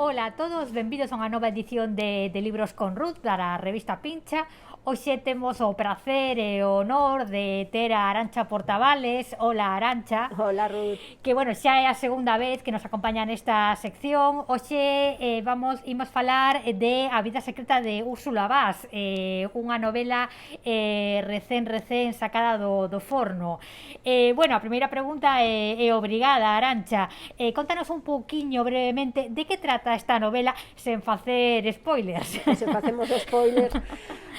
Ola a todos, benvidos a unha nova edición de Libros con Ruth da revista Pincha. Hoxe temos o prazer e o honor de ter a Arantxa Portavales. Ola, Arantxa. Hola, Ruth. Que, bueno, xa é a segunda vez que nos acompaña nesta sección. Hoxe imos falar de A vida secreta de Úrsula Vaz, unha novela recén sacada do forno. Bueno, a primeira pregunta é obrigada, Arantxa. Contanos un pouquiño brevemente de que trata esta novela sen facer spoilers. Se facemos spoilers.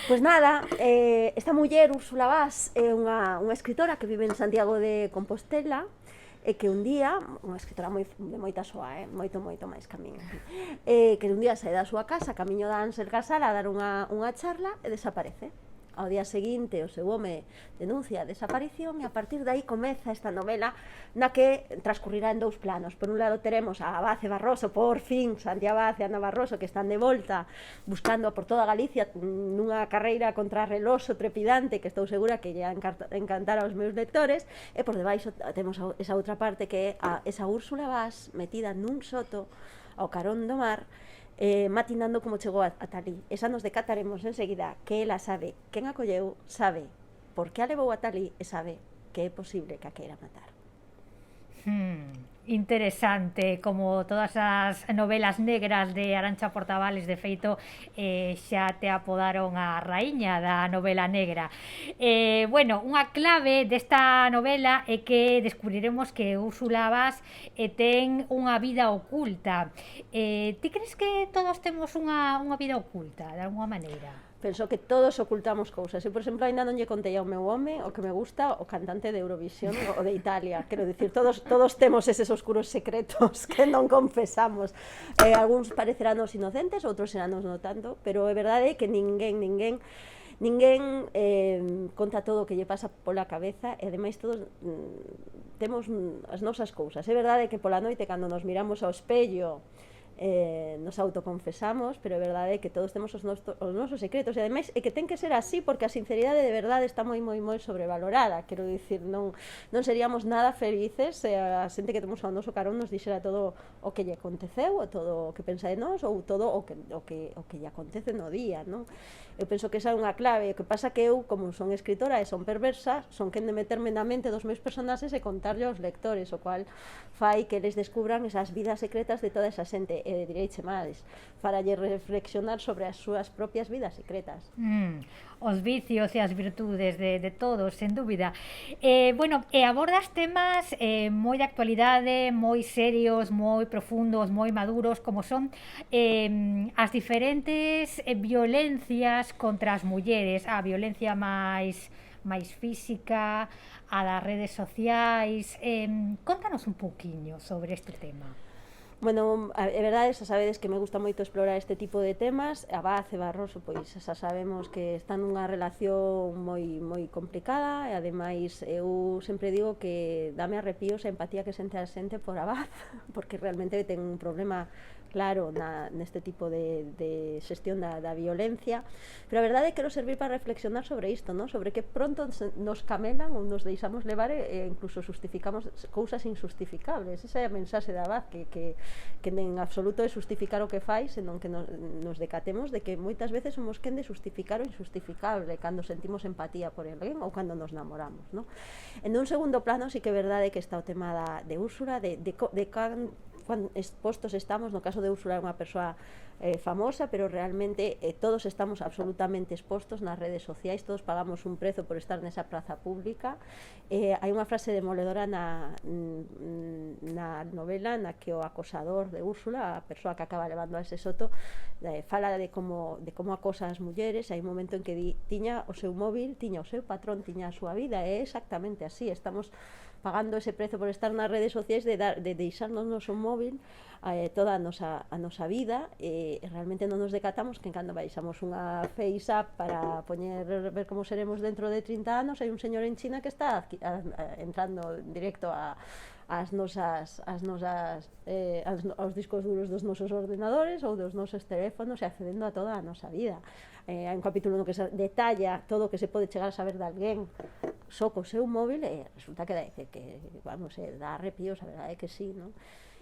Pois nada, esta muller, Úrsula Vaz, é unha escritora que vive en Santiago de Compostela e que un día, unha escritora de moita soa, moito máis que a min, que un día sae da súa casa, camiño da Ansel Casal a dar unha charla e desaparece. Ao día seguinte o seu home denuncia a desaparición e a partir de aí comeza esta novela na que transcurrirá en dous planos. Por un lado teremos a Abad e Barroso, por fin, Santi Abad e Ana Barroso, que están de volta buscando por toda Galicia nunha carreira contra reloxo trepidante que estou segura que lle encantar aos meus lectores, e por debaixo temos esa outra parte que é esa Úrsula Vaz metida nun soto ao carón do mar, matinando como chegou ata ali. Esa nos decataremos enseguida que ela sabe quen a colleu, sabe por que a levou ata ali e sabe que é posible que a queira matar. Interesante, como todas as novelas negras de Arantxa Portavales, de feito xa te apodaron a raíña da novela negra. Bueno, unha clave desta novela é que descubriremos que Úrsula Vaz ten unha vida oculta. Ti crees que todos temos unha vida oculta, de alguma maneira? Penso que todos ocultamos cousas. Eu, por exemplo, ainda non lle contei ao meu home o que me gusta o cantante de Eurovisión o de Italia. Quero dicir, todos temos eses oscuros secretos que non confesamos. Algúns pareceranos inocentes, outros serán no tanto, pero é verdade que ninguén conta todo o que lle pasa pola cabeza e ademais todos temos as nosas cousas. É verdade que pola noite, cando nos miramos ao espello, nos autoconfesamos, pero é verdade que todos temos os nosos secretos e ademais é que ten que ser así porque a sinceridade de verdade está moi sobrevalorada. Quero dicir, non seríamos nada felices se a xente que temos ao noso carón nos dixera todo o que lle aconteceu, ou todo o que pensa de nós, ou todo o que lle acontece no día, non? Eu penso que esa é unha clave. O que pasa que eu, como son escritora e son perversa, son quen de meterme na mente dos meus personaxes e contarlle aos lectores, o cual fai que eles descubran esas vidas secretas de toda esa xente, e direiche máis, para lle reflexionar sobre as súas propias vidas secretas. Os vicios e as virtudes de todos, sen dúbida. Bueno, abordas temas moi de actualidade, moi serios, moi profundos, moi maduros, como son as diferentes violencias contra as mulleres, a violencia máis física, a das redes sociais. Contanos un pouquiño sobre este tema. Bueno, é verdade, xa sabedes que me gusta moito explorar este tipo de temas. Abad e Barroso, pois xa sabemos que están nunha relación moi complicada e ademais eu sempre digo que dame arrepíos a empatía que sente a xente por Abad, porque realmente ten un problema claro neste tipo de xestión da violencia, pero a verdade é que quero servir para reflexionar sobre isto, ¿no? Sobre que pronto nos camelan ou nos deixamos levar e incluso justificamos cousas injustificables. Esa é a mensaxe da Abad, que en absoluto é justificar o que fai, senón que nos decatemos de que moitas veces somos quen de justificar o injustificable cando sentimos empatía por alguén ou cando nos namoramos, ¿no? En un segundo plano sí que é verdade que está o tema de Úrsula, de cuán expostos estamos. No caso de Úrsula é unha persoa famosa, pero realmente todos estamos absolutamente expostos nas redes sociais, todos pagamos un prezo por estar nesa praza pública. Hai unha frase demoledora na novela na que o acosador de Úrsula, a persoa que acaba levando a ese soto, fala de como acosa as mulleres. Hai un momento en que tiña o seu móvil, tiña o seu patrón, tiña a súa vida, é exactamente así. Estamos pagando ese prezo por estar nas redes sociais de deixarnos no noso móvil toda a nosa vida, e realmente non nos decatamos que cando baixamos unha face app para ver como seremos dentro de 30 anos, hai un señor en China que está entrando directo aos discos duros dos nosos ordenadores ou dos nosos teléfonos e accedendo a toda a nosa vida. Hai un capítulo no que se detalla todo o que se pode chegar a saber de alguén só co seu móvil, e resulta que dá arrepíos, a verdade é que sí, non?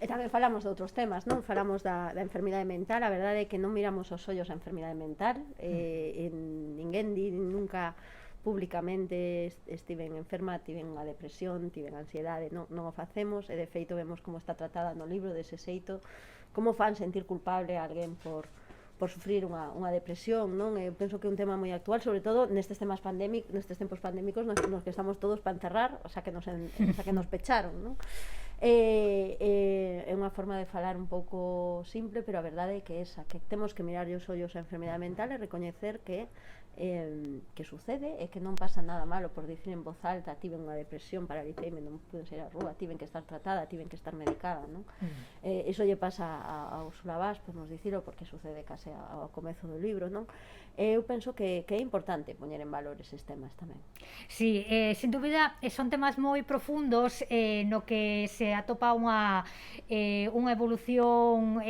E tamén falamos de outros temas, non? Falamos da enfermidade mental, a verdade é que non miramos os ollos a enfermidade mental, ninguén di nunca públicamente estiven enferma, tiven a depresión, tiven a ansiedade, non o facemos, e de feito vemos como está tratada no libro dese xeito, como fan sentir culpable a alguén por sufrir unha depresión, non? Eu penso que é un tema moi actual, sobre todo nestes tempos pandémicos nos que estamos todos para encerrar, o sea que nos pecharon, non? É unha forma de falar un pouco simple, pero a verdade é que esa, que temos que mirar os ollos a enfermidade mental e recoñecer que sucede e que non pasa nada malo por dicir en voz alta tiven unha depresión, paraliceime, non pude sair á rúa, tiven que estar tratada, tiven que estar medicada, non? Iso lle pasa a Úrsula Vaz, por nos dicilo, porque sucede case ao comezo do libro, non? Eu penso que é importante poñer en valor eses temas tamén. Sí, sin dúbida son temas moi profundos no que se atopa unha evolución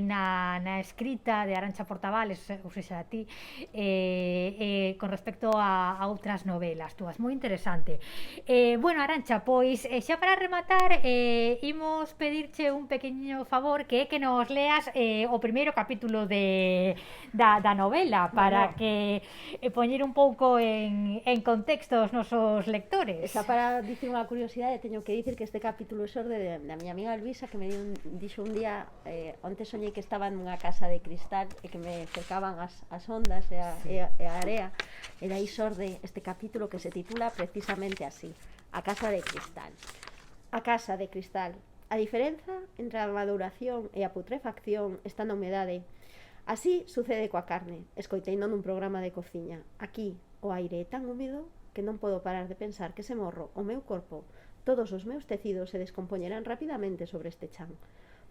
na escrita de Arantxa Portavales, ou seja, a ti, con respecto a outras novelas túas, moi interesante. Bueno, Arantxa, pois xa para rematar imos pedirche un pequeniño favor, que é que nos leas o primeiro capítulo da novela, para que poñer un pouco en contexto os nosos lectores. Xa para dicir unha curiosidade, teño que dicir que este capítulo é xorde da miña amiga Luisa, que me dixo un día, onte soñei que estaba nunha casa de cristal e que me cercaban as ondas e a area, e dai xorde este capítulo que se titula precisamente así: A casa de cristal. A casa de cristal. A diferenza entre a maduración e a putrefacción está na humedade. Así sucede coa carne, escoiteino nun programa de cociña. Aquí o aire é tan húmido que non podo parar de pensar que se morro o meu corpo, todos os meus tecidos se descompoñerán rapidamente sobre este chan.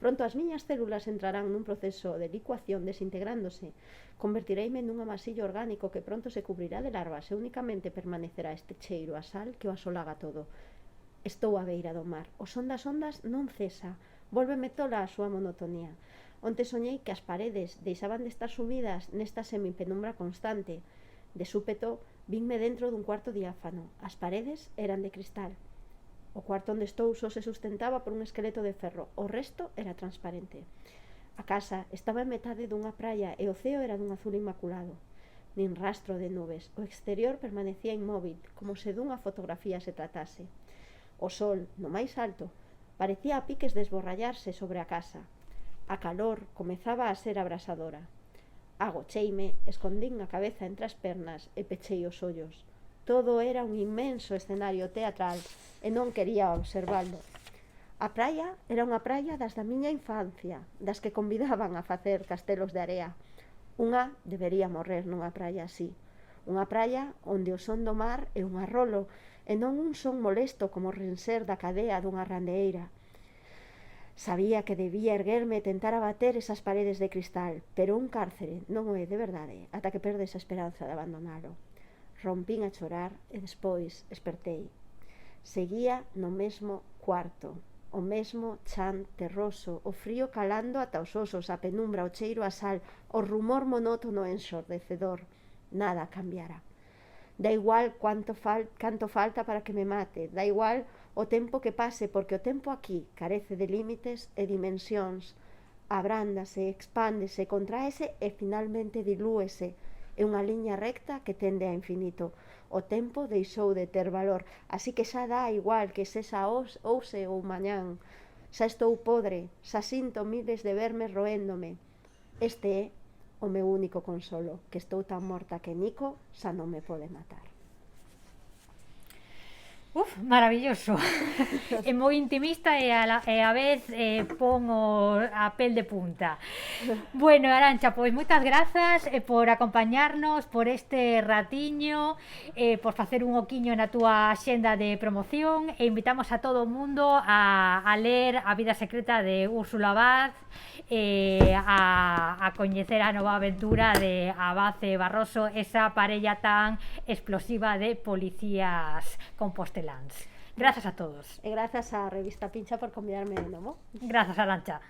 Pronto as miñas células entrarán nun proceso de licuación desintegrándose. Convertireime nun amasillo orgánico que pronto se cubrirá de larvas e únicamente permanecerá este cheiro a sal que o asolaga todo. Estou á beira do mar. O son das ondas non cesa. Vólveme tola a súa monotonía. Onte soñei que as paredes deixaban de estar sumidas nesta semipenumbra constante. De súpeto, vinme dentro dun cuarto diáfano. As paredes eran de cristal. O cuarto onde estou só se sustentaba por un esqueleto de ferro. O resto era transparente. A casa estaba en metade dunha praia e o ceo era dun azul inmaculado. Nin rastro de nubes. O exterior permanecía inmóvil, como se dunha fotografía se tratase. O sol, no máis alto, parecía a piques desborrallarse sobre a casa. A calor comezaba a ser abrasadora. Agocheime, escondín a cabeza entre as pernas e pechei os ollos. Todo era un inmenso escenario teatral e non quería observalo. A praia era unha praia das da miña infancia, das que convidaban a facer castelos de area. Unha debería morrer nunha praia así. Unha praia onde o son do mar é un arrolo e non un son molesto como o renser da cadea dunha randeeira. Sabía que debía erguerme e tentar abater esas paredes de cristal, pero un cárcere non o é de verdade, ata que perdes a esperanza de abandonalo. Rompín a chorar e despois espertei. Seguía no mesmo cuarto, o mesmo chan terroso, o frío calando ata os osos, a penumbra, o cheiro a sal, o rumor monótono e ensordecedor. Nada cambiara. Da igual canto falta para que me mate, da igual o tempo que pase, porque o tempo aquí carece de límites e dimensións. Abrándase, expándese, contraese e finalmente dilúese. É unha liña recta que tende a infinito. O tempo deixou de ter valor, así que xa dá igual que sexa hoxe ou mañán. Xa estou podre, xa sinto miles de vermes roéndome. Este é o meu único consolo, que estou tan morta que Nico xa non me pode matar. Maravilloso. É moi intimista e a vez pon a pel de punta. Bueno, Arantxa, pois moitas grazas por acompañarnos por este ratiño, por facer un oquiño na túa xenda de promoción, e invitamos a todo o mundo a ler A vida secreta de Úrsula Vaz, a coñecer a nova aventura de Abad e Barroso, esa parella tan explosiva de policías composteláns. Grazas a todos. E grazas á revista Pincha por convidarme de novo. Grazas, Arantxa.